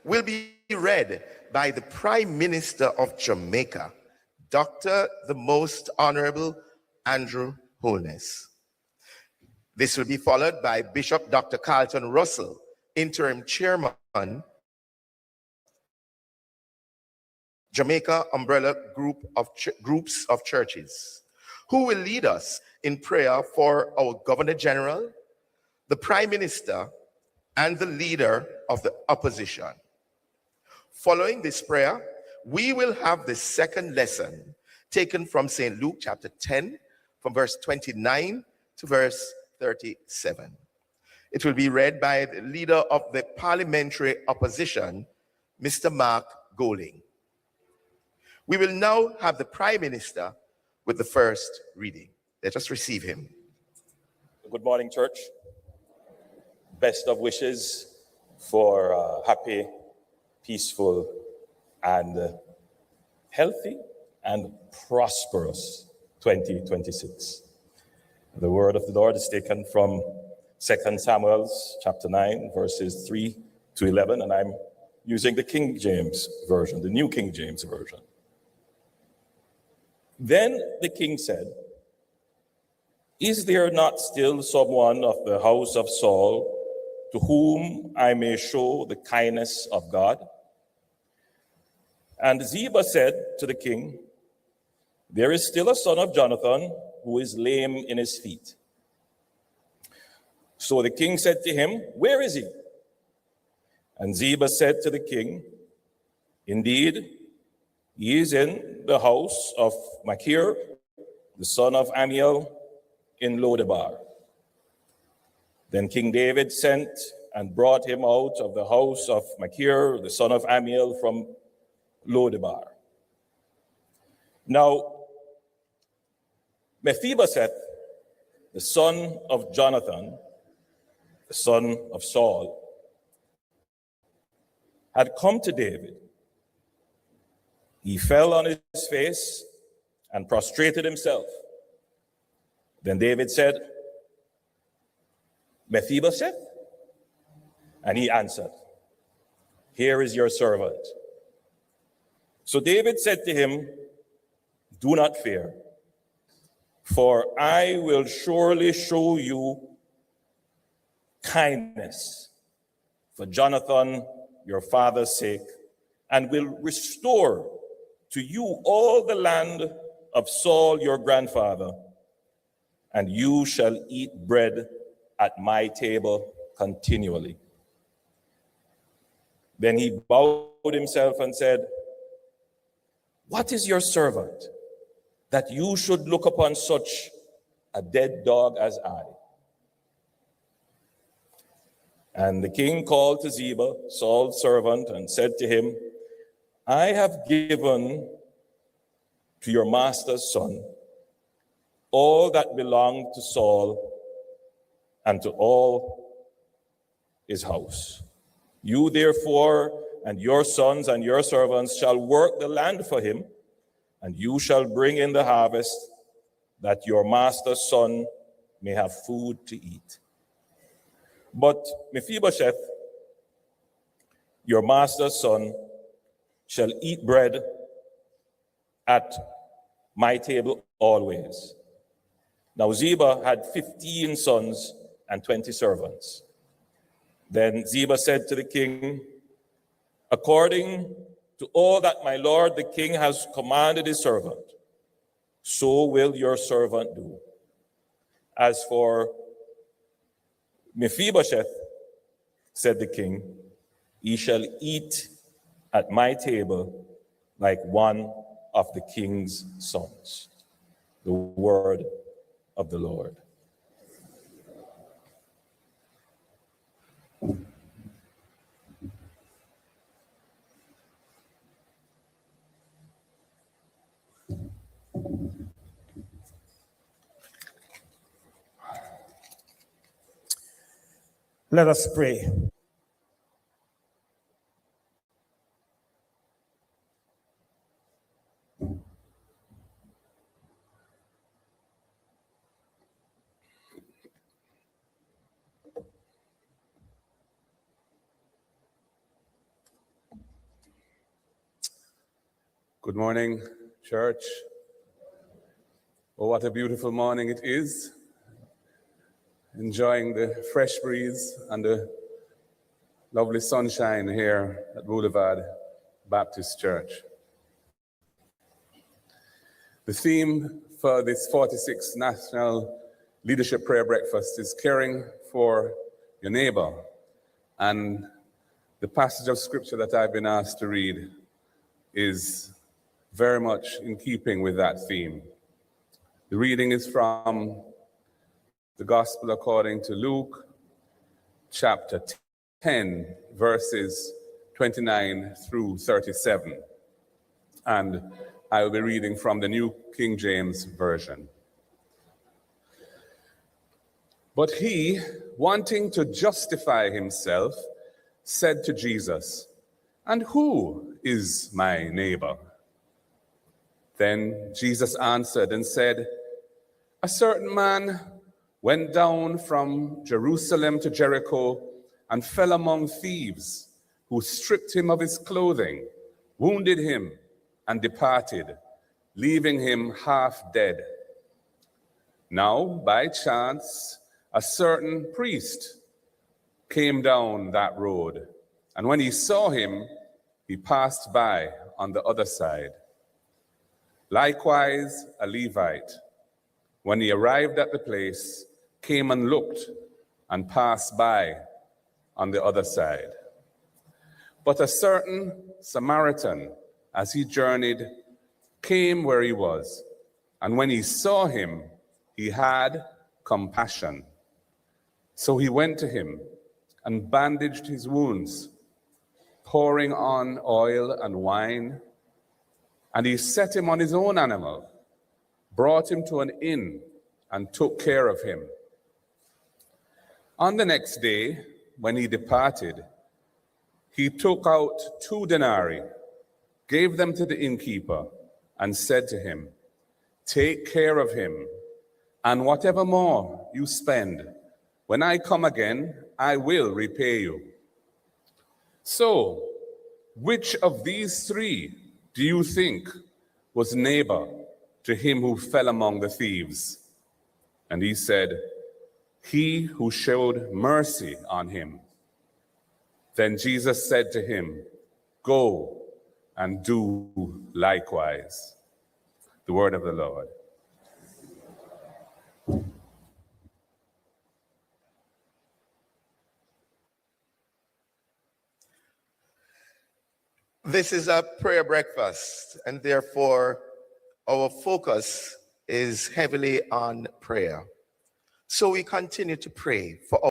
will be read by the Prime Minister of Jamaica, Dr. the Most Honorable Andrew Holness. This will be followed by Bishop Dr. Carlton Russell, Interim Chairman, Jamaica Umbrella Groups of Churches, who will lead us in prayer for our Governor General, the Prime Minister, and the Leader of the Opposition. Following this prayer, we will have the second lesson taken from St. Luke chapter 10, from verse 29 to verse 37. It will be read by the Leader of the Parliamentary Opposition, Mr. Mark Golding. We will now have the Prime Minister with the first reading. Let us receive him. Good morning, church. Best of wishes for a happy, peaceful, and healthy and prosperous 2026. The word of the Lord is taken from 2 Samuel chapter 9, verses 3 to 11, and I'm using the King James Version, the New King James Version. Then the king said, "Is there not still someone of the house of Saul to whom I may show the kindness of God?" And Ziba said to the king, "There is still a son of Jonathan who is lame in his feet." So the king said to him, "Where is he?" And Ziba said to the king, "Indeed, he is in the house of Machir, the son of Amiel, in Lodebar." Then King David sent and brought him out of the house of Machir, the son of Amiel, from Lodebar. Now, Mephibosheth, the son of Jonathan, the son of Saul, had come to David. He fell on his face and prostrated himself. Then David said, "Mephibosheth?" And he answered, "Here is your servant." So David said to him, "Do not fear, for I will surely show you kindness for Jonathan, your father's sake, and will restore to you all the land of Saul, your grandfather, and you shall eat bread at my table continually." Then he bowed himself and said, "What is your servant, that you should look upon such a dead dog as I?" And the king called to Ziba, Saul's servant, and said to him, "I have given to your master's son all that belonged to Saul and to all his house. You therefore and your sons and your servants shall work the land for him, and you shall bring in the harvest, that your master's son may have food to eat. But Mephibosheth, your master's son, shall eat bread at my table always." Now Ziba had 15 sons and 20 servants. Then Ziba said to the king, "According to all that my lord the king has commanded his servant, so will your servant do. As for Mephibosheth," said the king, "he shall eat at my table like one of the king's sons." The word of the Lord. Let us pray. Good morning, church. Oh, what a beautiful morning it is. Enjoying the fresh breeze and the lovely sunshine here at Boulevard Baptist Church. The theme for this 46th National Leadership Prayer Breakfast is caring for your neighbor. And the passage of scripture that I've been asked to read is very much in keeping with that theme. The reading is from the Gospel according to Luke, chapter 10, verses 29 through 37. And I will be reading from the New King James Version. But he, wanting to justify himself, said to Jesus, "And who is my neighbor?" Then Jesus answered and said, "A certain man went down from Jerusalem to Jericho and fell among thieves, who stripped him of his clothing, wounded him, and departed, leaving him half dead. Now, by chance, a certain priest came down that road, and when he saw him, he passed by on the other side. Likewise, a Levite, when he arrived at the place, came and looked and passed by on the other side. But a certain Samaritan, as he journeyed, came where he was, and when he saw him, he had compassion. So he went to him and bandaged his wounds, pouring on oil and wine, and he set him on his own animal, brought him to an inn, and took care of him. On the next day, when he departed, he took out 2 denarii, gave them to the innkeeper, and said to him, "Take care of him, and whatever more you spend, when I come again, I will repay you." So, which of these 3 do you think was neighbor to him who fell among the thieves? And he said, "He who showed mercy on him." Then Jesus said to him, "Go and do likewise." The word of the Lord. This is a prayer breakfast, and therefore our focus is heavily on prayer. So we continue to pray for